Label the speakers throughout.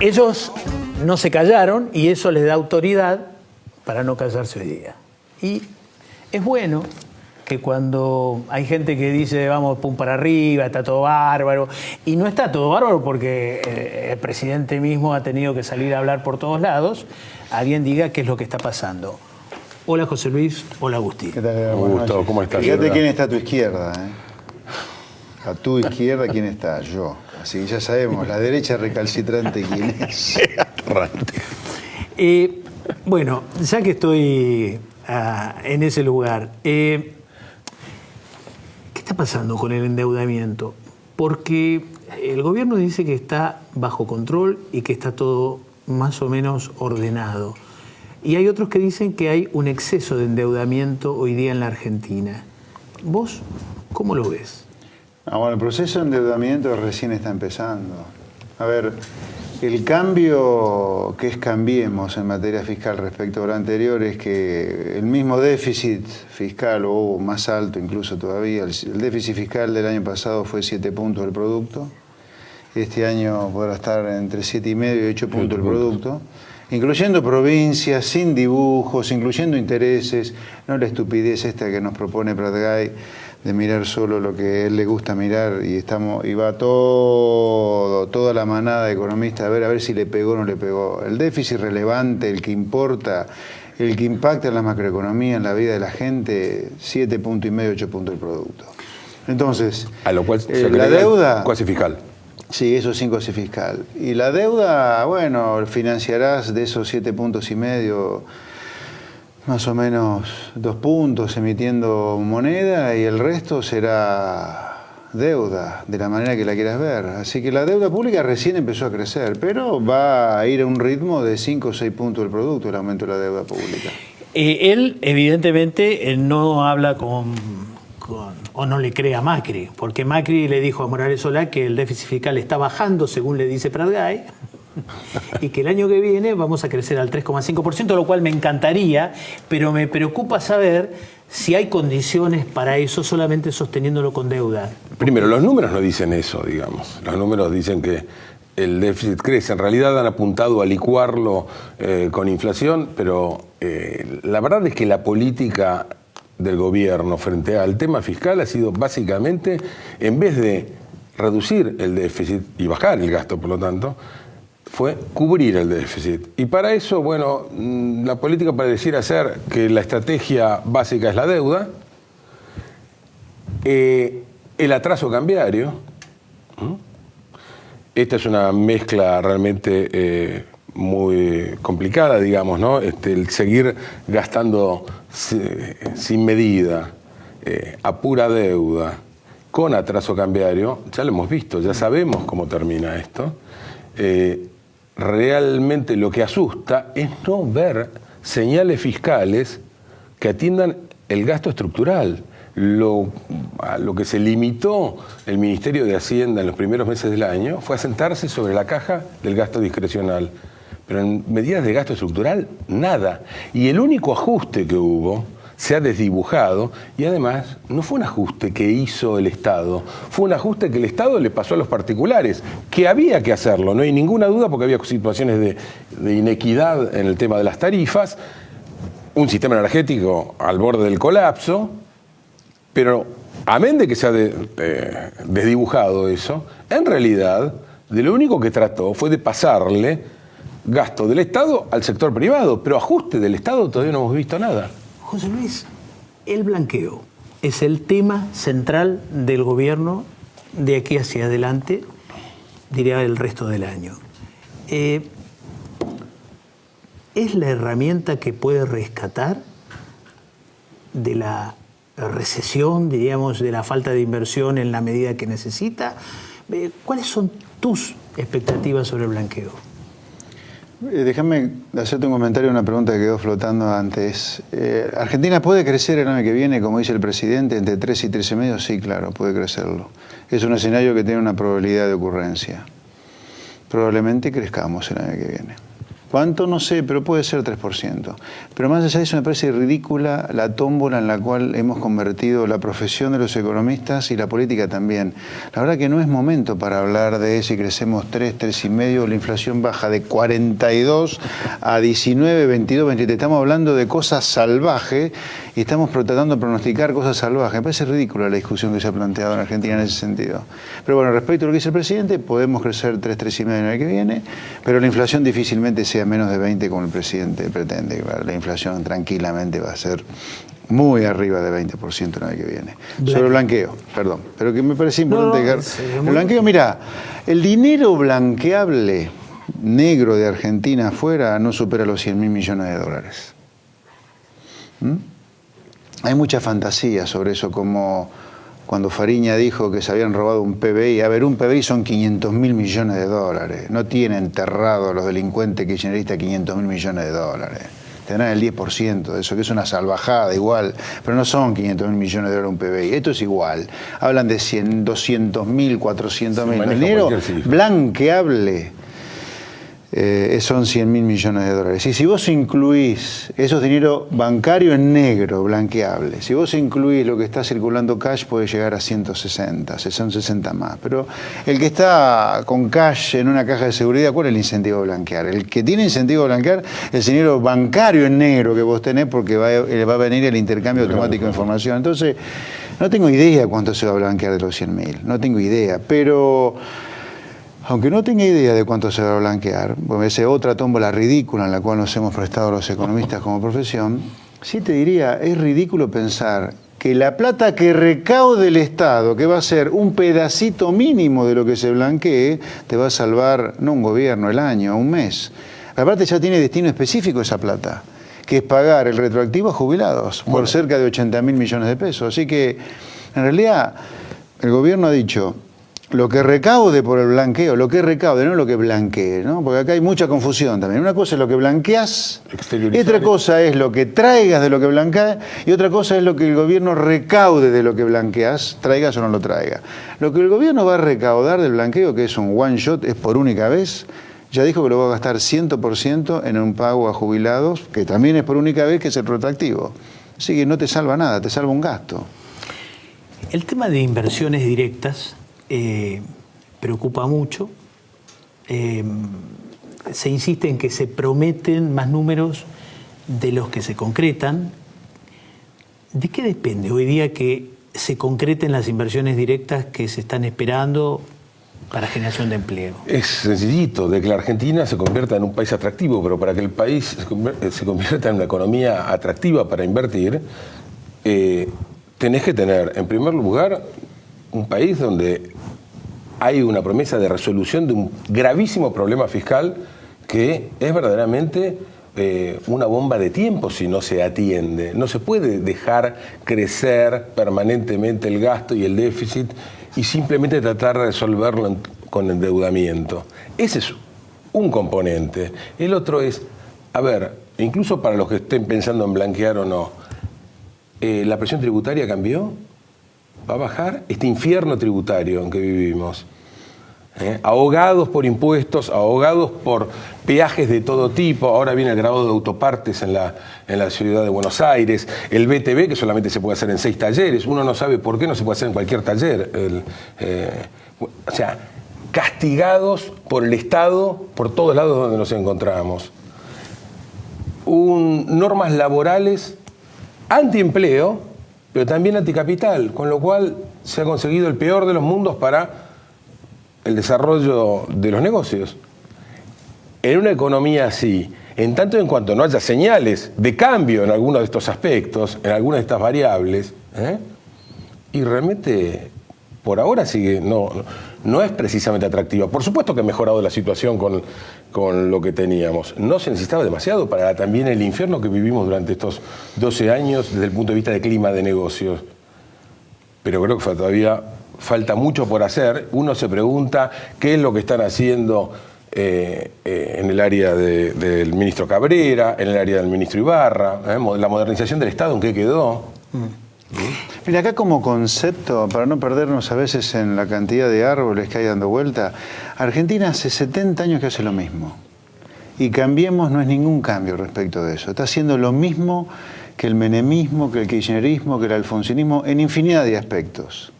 Speaker 1: Ellos no se callaron y eso les da autoridad para no callarse hoy día. Y es bueno que cuando hay gente que dice vamos pum para arriba, está todo bárbaro, y no está todo bárbaro porque el presidente mismo ha tenido que salir a hablar por todos lados, alguien diga qué es lo que está pasando. Hola José Luis, hola Agustín.
Speaker 2: ¿Qué tal?
Speaker 3: Augusto, ¿cómo estás?
Speaker 2: Fíjate quién está a tu izquierda, A tu izquierda, ¿quién está? Yo. Así que ya sabemos, la derecha recalcitrante, ¿quién es?
Speaker 1: Bueno, ya que estoy en ese lugar, ¿qué está pasando con el endeudamiento? Porque el gobierno dice que está bajo control y que está todo más o menos ordenado. Y hay otros que dicen que hay un exceso de endeudamiento hoy día en la Argentina. ¿Vos cómo lo ves?
Speaker 2: Bueno, el proceso de endeudamiento recién está empezando. A ver, el cambio que es cambiemos en materia fiscal respecto a lo anterior es que el mismo déficit fiscal, o más alto incluso todavía, el déficit fiscal del año pasado fue 7 puntos del producto. Este año podrá estar entre 7,5 y 8 puntos del producto. Incluyendo provincias, sin dibujos, incluyendo intereses, no la estupidez esta que nos propone Pratgay de mirar solo lo que a él le gusta mirar y va toda la manada de economistas a ver si le pegó o no le pegó. El déficit relevante, el que importa, el que impacta en la macroeconomía, en la vida de la gente, 7,5 puntos, 8 puntos del producto. Entonces,
Speaker 3: a lo cual
Speaker 2: la deuda
Speaker 3: cuasi fiscal.
Speaker 2: Sí, eso sin coste fiscal. Y la deuda, bueno, financiarás de esos 7,5 puntos, más o menos 2 puntos emitiendo moneda y el resto será deuda, de la manera que la quieras ver. Así que la deuda pública recién empezó a crecer, pero va a ir a un ritmo de 5 o 6 puntos del producto el aumento de la deuda pública.
Speaker 1: Él, evidentemente, no habla o no le cree a Macri, porque Macri le dijo a Morales Solá que el déficit fiscal está bajando, según le dice Pratgay, y que el año que viene vamos a crecer al 3,5%, lo cual me encantaría, pero me preocupa saber si hay condiciones para eso solamente sosteniéndolo con deuda.
Speaker 3: Primero, los números no dicen eso, digamos. Los números dicen que el déficit crece. En realidad han apuntado a licuarlo con inflación, pero la verdad es que la política del gobierno frente al tema fiscal ha sido básicamente, en vez de reducir el déficit y bajar el gasto, por lo tanto, fue cubrir el déficit. Y para eso, bueno, la política pareciera ser que la estrategia básica es la deuda, el atraso cambiario. Esta es una mezcla realmente muy complicada, digamos, ¿no? El seguir gastando sin medida, a pura deuda, con atraso cambiario, ya lo hemos visto, ya sabemos cómo termina esto. Realmente lo que asusta es no ver señales fiscales que atiendan el gasto estructural. A lo que se limitó el Ministerio de Hacienda en los primeros meses del año fue a sentarse sobre la caja del gasto discrecional. Pero en medidas de gasto estructural, nada. Y el único ajuste que hubo se ha desdibujado y además no fue un ajuste que hizo el Estado, fue un ajuste que el Estado le pasó a los particulares, que había que hacerlo, no hay ninguna duda porque había situaciones de inequidad en el tema de las tarifas, un sistema energético al borde del colapso, pero amén de que se ha desdibujado eso, en realidad de lo único que trató fue de pasarle gasto del Estado al sector privado, pero ajuste del Estado todavía no hemos visto nada.
Speaker 1: José Luis, el blanqueo es el tema central del gobierno de aquí hacia adelante, diría el resto del año. ¿Es la herramienta que puede rescatar de la recesión, diríamos, de la falta de inversión en la medida que necesita? ¿Cuáles son tus expectativas sobre el blanqueo?
Speaker 2: Déjame hacerte un comentario, una pregunta que quedó flotando antes. ¿Argentina puede crecer el año que viene, como dice el presidente, entre 3 y 3,5? Sí, claro, puede crecerlo. Es un escenario que tiene una probabilidad de ocurrencia. Probablemente crezcamos el año que viene. ¿Cuánto? No sé, pero puede ser 3%. Pero más allá de eso me parece ridícula la tómbola en la cual hemos convertido la profesión de los economistas y la política también. La verdad que no es momento para hablar de si crecemos 3, 3,5, la inflación baja de 42 a 19, 22, 23. Estamos hablando de cosas salvajes y estamos tratando de pronosticar cosas salvajes. Me parece ridícula la discusión que se ha planteado en Argentina en ese sentido. Pero bueno, respecto a lo que dice el presidente, podemos crecer 3, 3,5 el año que viene, pero la inflación difícilmente sea menos de 20 como el presidente pretende. La inflación tranquilamente va a ser muy arriba de 20% el año que viene. Sobre el blanqueo, perdón, pero que me parece importante dejar. El blanqueo, mira, el dinero blanqueable negro de Argentina afuera no supera los 100.000 millones de dólares. Hay mucha fantasía sobre eso, como cuando Fariña dijo que se habían robado un PBI. A ver, un PBI son 500.000 millones de dólares. No tienen enterrado los delincuentes kirchneristas 500.000 millones de dólares. Tendrán el 10% de eso, que es una salvajada igual. Pero no son 500.000 millones de dólares un PBI. Esto es igual. Hablan de 100, 200.000, 400.000. El dinero blanqueable son 100.000 millones de dólares. Y si vos incluís esos dinero bancario en negro, blanqueable, si vos incluís lo que está circulando cash, puede llegar a 160, son 60 más. Pero el que está con cash en una caja de seguridad, ¿cuál es el incentivo a blanquear? El que tiene incentivo a blanquear es el dinero bancario en negro que vos tenés, porque va a venir el intercambio automático de información. Entonces, no tengo idea cuánto se va a blanquear de los 100.000, no tengo idea, pero aunque no tenga idea de cuánto se va a blanquear, porque esa es otra tómbola ridícula en la cual nos hemos prestado los economistas como profesión, sí te diría, es ridículo pensar que la plata que recaude el Estado, que va a ser un pedacito mínimo de lo que se blanquee, te va a salvar, no un gobierno, el año, un mes. Aparte ya tiene destino específico esa plata, que es pagar el retroactivo a jubilados por cerca de 80.000 millones de pesos. Así que, en realidad, el gobierno ha dicho, lo que recaude por el blanqueo, lo que recaude, no lo que blanquee, ¿no? Porque acá hay mucha confusión también. Una cosa es lo que blanqueas, y otra cosa es lo que traigas de lo que blanqueas, y otra cosa es lo que el gobierno recaude de lo que blanqueas, traigas o no lo traiga. Lo que el gobierno va a recaudar del blanqueo, que es un one shot, es por única vez, ya dijo que lo va a gastar 100% en un pago a jubilados, que también es por única vez, que es el retroactivo. Así que no te salva nada, te salva un gasto.
Speaker 1: El tema de inversiones directas preocupa mucho. Se insiste en que se prometen más números de los que se concretan. ¿De qué depende hoy día que se concreten las inversiones directas que se están esperando para generación de empleo?
Speaker 3: Es sencillito, de que la Argentina se convierta en un país atractivo, pero para que el país se convierta en una economía atractiva para invertir, tenés que tener, en primer lugar, un país donde hay una promesa de resolución de un gravísimo problema fiscal que es verdaderamente una bomba de tiempo si no se atiende. No se puede dejar crecer permanentemente el gasto y el déficit y simplemente tratar de resolverlo con endeudamiento. Ese es un componente. El otro es, a ver, incluso para los que estén pensando en blanquear o no, ¿la presión tributaria cambió? ¿Va a bajar? Este infierno tributario en que vivimos. Ahogados por impuestos, ahogados por peajes de todo tipo. Ahora viene el grabado de autopartes en la ciudad de Buenos Aires. El BTV, que solamente se puede hacer en 6 talleres. Uno no sabe por qué no se puede hacer en cualquier taller. O sea, castigados por el Estado por todos lados donde nos encontramos. Normas laborales antiempleo, pero también anticapital, con lo cual se ha conseguido el peor de los mundos para el desarrollo de los negocios. En una economía así, en tanto en cuanto no haya señales de cambio en algunos de estos aspectos, en algunas de estas variables, y realmente por ahora sigue, no es precisamente atractiva. Por supuesto que ha mejorado la situación con lo que teníamos. No se necesitaba demasiado para también el infierno que vivimos durante estos 12 años desde el punto de vista de clima de negocios. Pero creo que todavía falta mucho por hacer. Uno se pregunta qué es lo que están haciendo en el área del ministro Cabrera, en el área del ministro Ibarra, la modernización del Estado, ¿en qué quedó?
Speaker 2: Mira, acá como concepto, para no perdernos a veces en la cantidad de árboles que hay dando vuelta, Argentina hace 70 años que hace lo mismo. Y Cambiemos no es ningún cambio respecto de eso. Está haciendo lo mismo que el menemismo, que el kirchnerismo, que el alfonsinismo, en infinidad de aspectos.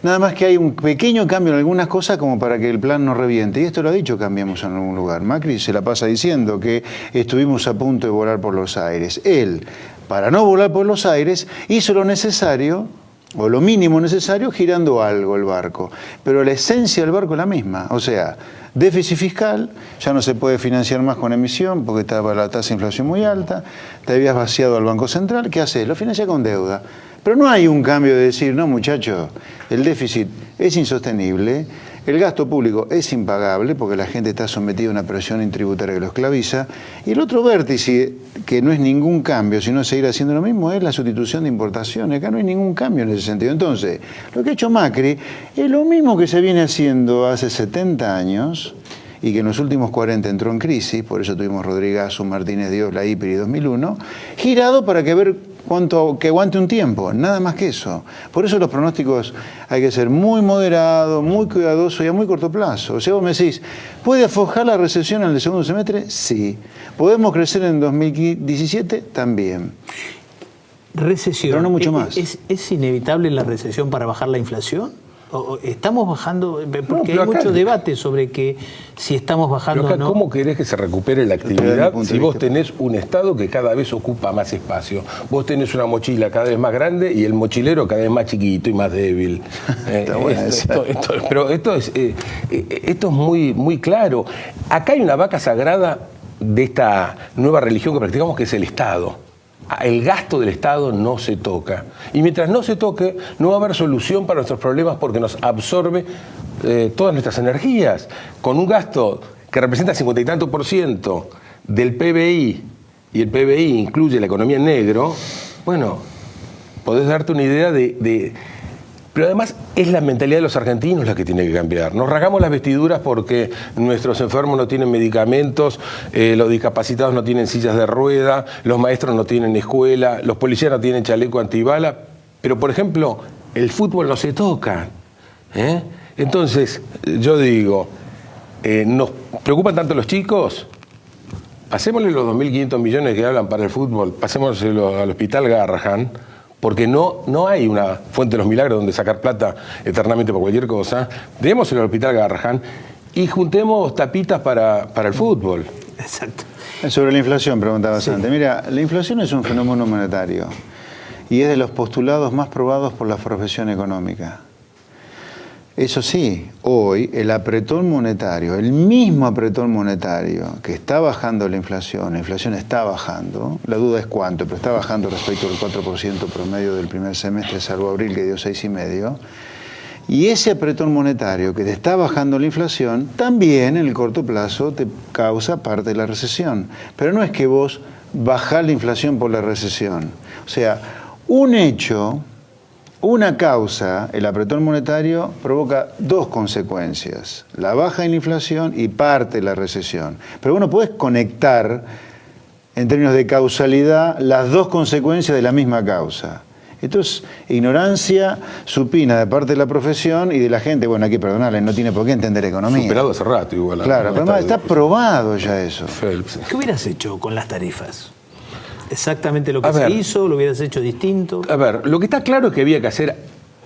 Speaker 2: Nada más que hay un pequeño cambio en algunas cosas como para que el plan no reviente. Y esto lo ha dicho Cambiemos en algún lugar. Macri se la pasa diciendo que estuvimos a punto de volar por los aires. Él, para no volar por los aires, hizo lo necesario, o lo mínimo necesario, girando algo el barco. Pero la esencia del barco es la misma. O sea, déficit fiscal, ya no se puede financiar más con emisión porque estaba la tasa de inflación muy alta, te habías vaciado al Banco Central, ¿qué haces? Lo financia con deuda. Pero no hay un cambio de decir, no muchachos, el déficit es insostenible, el gasto público es impagable porque la gente está sometida a una presión tributaria que lo esclaviza, y el otro vértice, que no es ningún cambio, sino seguir haciendo lo mismo, es la sustitución de importaciones. Acá no hay ningún cambio en ese sentido. Entonces, lo que ha hecho Macri es lo mismo que se viene haciendo hace 70 años, y que en los últimos 40 entró en crisis, por eso tuvimos Rodrigazo, Martínez Dios, la IPIR y 2001, girado para que aguante un tiempo, nada más que eso. Por eso los pronósticos hay que ser muy moderado, muy cuidadoso y a muy corto plazo. O sea, vos me decís, ¿puede aflojar la recesión en el segundo semestre? Sí. ¿Podemos crecer en 2017? También.
Speaker 1: Recesión.
Speaker 2: Pero no mucho más.
Speaker 1: ¿Es inevitable la recesión para bajar la inflación? ¿Estamos bajando? Porque
Speaker 3: no,
Speaker 1: hay mucho debate sobre que si estamos bajando
Speaker 3: acá,
Speaker 1: o no.
Speaker 3: ¿cómo querés que se recupere la actividad si vos tenés un Estado que cada vez ocupa más espacio? Vos tenés una mochila cada vez más grande y el mochilero cada vez más chiquito y más débil. Pero esto es muy, muy claro. Acá hay una vaca sagrada de esta nueva religión que practicamos, que es el Estado. El gasto del Estado no se toca. Y mientras no se toque, no va a haber solución para nuestros problemas porque nos absorbe todas nuestras energías. Con un gasto que representa 50 y tanto % del PBI, y el PBI incluye la economía en negro, bueno, podés darte una idea Pero además es la mentalidad de los argentinos la que tiene que cambiar. Nos rasgamos las vestiduras porque nuestros enfermos no tienen medicamentos, los discapacitados no tienen sillas de rueda, los maestros no tienen escuela, los policías no tienen chaleco antibala, pero por ejemplo, el fútbol no se toca. Entonces, yo digo, ¿nos preocupan tanto los chicos? Pasémosle los 2.500 millones que hablan para el fútbol, pasémoselo al Hospital Garrahan, porque no hay una fuente de los milagros donde sacar plata eternamente por cualquier cosa. Démoselo al Hospital Garrahan y juntemos tapitas para el fútbol.
Speaker 1: Exacto.
Speaker 2: Sobre la inflación, preguntabas antes. Mira, la inflación es un fenómeno monetario y es de los postulados más probados por la profesión económica. Eso sí, hoy el apretón monetario, el mismo apretón monetario que está bajando la inflación está bajando, la duda es cuánto, pero está bajando respecto al 4% promedio del primer semestre, salvo abril que dio 6,5%, y ese apretón monetario que te está bajando la inflación, también en el corto plazo te causa parte de la recesión. Pero no es que vos bajás la inflación por la recesión. O sea, un hecho... Una causa, el apretón monetario, provoca dos consecuencias, la baja en la inflación y parte de la recesión. Pero bueno, podés conectar, en términos de causalidad, las dos consecuencias de la misma causa. Esto es ignorancia supina de parte de la profesión y de la gente, bueno, hay que perdonarle, no tiene por qué entender economía.
Speaker 3: Superado hace rato igual.
Speaker 2: Claro, pero además está probado ya eso.
Speaker 3: Phelps.
Speaker 1: ¿Qué hubieras hecho con las tarifas? ¿Exactamente lo que se hizo? ¿Lo hubieras hecho distinto?
Speaker 3: A ver, lo que está claro es que había que hacer,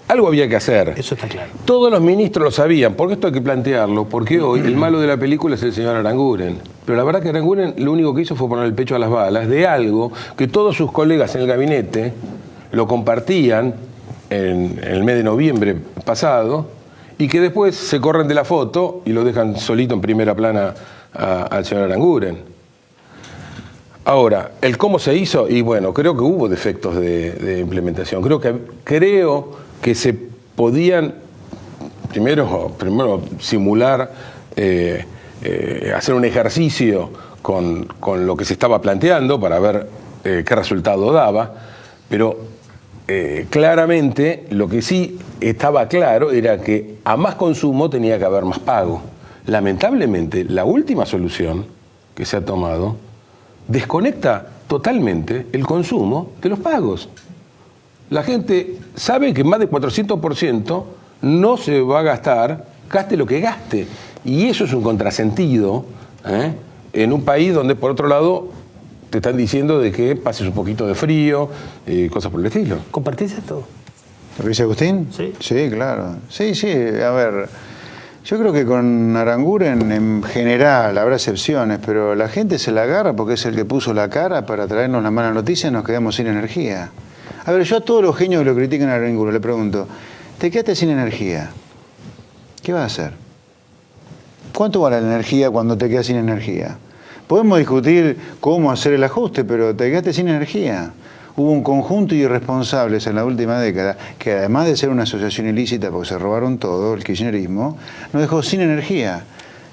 Speaker 3: algo había que hacer.
Speaker 1: Eso está claro.
Speaker 3: Todos los ministros lo sabían, porque esto hay que plantearlo, porque hoy el malo de la película es el señor Aranguren. Pero la verdad que Aranguren lo único que hizo fue poner el pecho a las balas de algo que todos sus colegas en el gabinete lo compartían en el mes de noviembre pasado y que después se corren de la foto y lo dejan solito en primera plana al señor Aranguren. Ahora, el cómo se hizo, y bueno, creo que hubo defectos de implementación. Creo que se podían, primero simular, hacer un ejercicio con lo que se estaba planteando para ver qué resultado daba, pero claramente lo que sí estaba claro era que a más consumo tenía que haber más pago. Lamentablemente, la última solución que se ha tomado desconecta totalmente el consumo de los pagos. La gente sabe que más de 400% no se va a gastar, gaste lo que gaste. Y eso es un contrasentido en un país donde, por otro lado, te están diciendo de que pases un poquito de frío, cosas por el estilo.
Speaker 1: ¿Compartís esto?
Speaker 2: ¿Lo que dice Agustín?
Speaker 1: Sí.
Speaker 2: Sí, claro. Sí, a ver, yo creo que con Aranguren en general, habrá excepciones, pero la gente se la agarra porque es el que puso la cara para traernos la mala noticia y nos quedamos sin energía. A ver, yo a todos los genios que lo critican a Aranguren le pregunto, ¿te quedaste sin energía? ¿Qué vas a hacer? ¿Cuánto vale la energía cuando te quedas sin energía? Podemos discutir cómo hacer el ajuste, pero te quedaste sin energía. Hubo un conjunto de irresponsables en la última década que, además de ser una asociación ilícita porque se robaron todo, el kirchnerismo, nos dejó sin energía.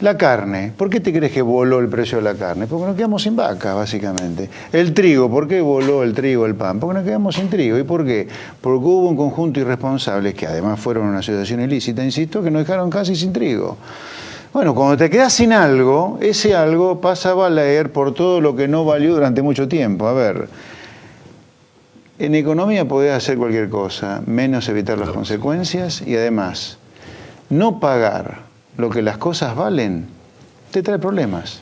Speaker 2: La carne, ¿por qué te crees que voló el precio de la carne? Porque nos quedamos sin vacas, básicamente. El trigo, ¿por qué voló el trigo, el pan? Porque nos quedamos sin trigo. ¿Y por qué? Porque hubo un conjunto de irresponsables, que además fueron una asociación ilícita, insisto, que nos dejaron casi sin trigo. Bueno, cuando te quedas sin algo, ese algo pasa a valer por todo lo que no valió durante mucho tiempo. A ver, en economía podés hacer cualquier cosa, menos evitar las consecuencias, y además, no pagar lo que las cosas valen te trae problemas.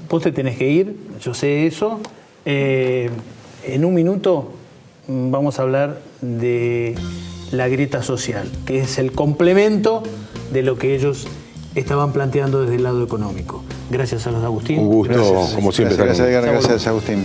Speaker 1: Vos te tenés que ir, yo sé eso. En un minuto vamos a hablar de la grieta social, que es el complemento de lo que ellos estaban planteando desde el lado económico. Gracias a los Agustín.
Speaker 3: Un gusto,
Speaker 2: Gracias,
Speaker 3: como siempre.
Speaker 2: Gracias, Agustín.